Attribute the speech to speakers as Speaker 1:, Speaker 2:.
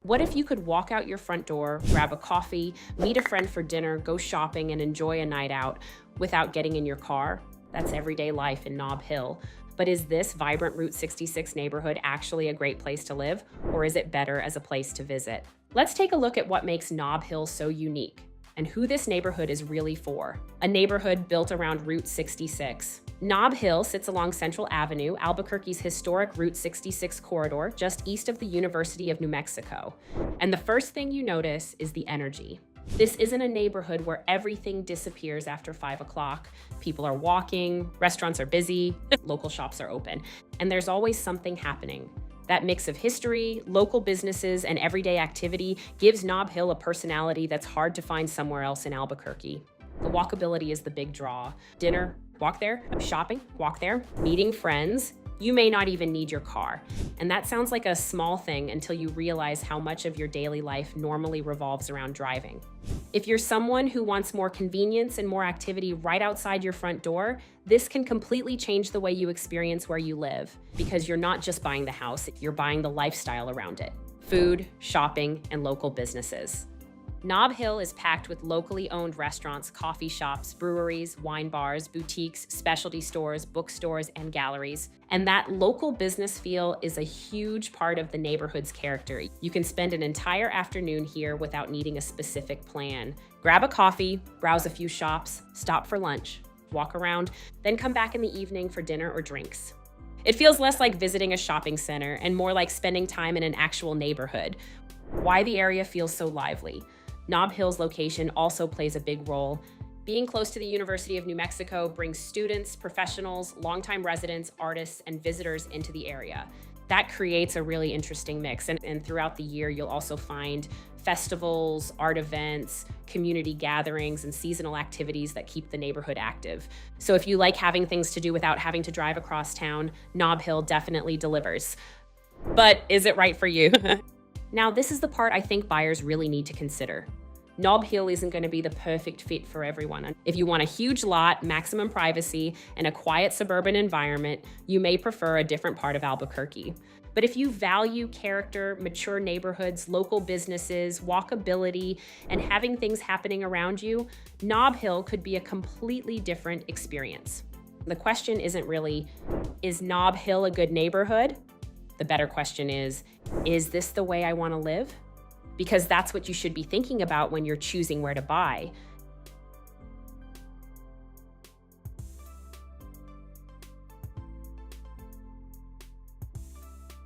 Speaker 1: What if you could walk out your front door, grab a coffee, meet a friend for dinner, go shopping, and enjoy a night out without getting in your car? That's everyday life in Nob Hill. But is this vibrant Route 66 neighborhood actually a great place to live, or is it better as a place to visit? Let's take a look at what makes Nob Hill so unique and who this neighborhood is really for. A neighborhood built around Route 66. Nob Hill sits along Central Avenue, Albuquerque's historic Route 66 corridor, just east of the University of New Mexico. And the first thing you notice is the energy. This isn't a neighborhood where everything disappears after 5 o'clock. People are walking, restaurants are busy, local shops are open, and there's always something happening. That mix of history, local businesses, and everyday activity gives Nob Hill a personality that's hard to find somewhere else in Albuquerque. The walkability is the big draw. Dinner, walk there. Shopping, walk there. Meeting friends. You may not even need your car. And that sounds like a small thing until you realize how much of your daily life normally revolves around driving. If you're someone who wants more convenience and more activity right outside your front door, this can completely change the way you experience where you live, because you're not just buying the house, you're buying the lifestyle around it. Food, shopping, and local businesses. Nob Hill is packed with locally owned restaurants, coffee shops, breweries, wine bars, boutiques, specialty stores, bookstores, and galleries. And that local business feel is a huge part of the neighborhood's character. You can spend an entire afternoon here without needing a specific plan. Grab a coffee, browse a few shops, stop for lunch, walk around, then come back in the evening for dinner or drinks. It feels less like visiting a shopping center and more like spending time in an actual neighborhood. Why the area feels so lively. Nob Hill's location also plays a big role. Being close to the University of New Mexico brings students, professionals, longtime residents, artists, and visitors into the area. That creates a really interesting mix. And throughout the year, you'll also find festivals, art events, community gatherings, and seasonal activities that keep the neighborhood active. So if you like having things to do without having to drive across town, Nob Hill definitely delivers. But is it right for you? Now, this is the part I think buyers really need to consider. Nob Hill isn't going to be the perfect fit for everyone. If you want a huge lot, maximum privacy, and a quiet suburban environment, you may prefer a different part of Albuquerque. But if you value character, mature neighborhoods, local businesses, walkability, and having things happening around you, Nob Hill could be a completely different experience. The question isn't really, is Nob Hill a good neighborhood? The better question is this the way I want to live? Because that's what you should be thinking about when you're choosing where to buy.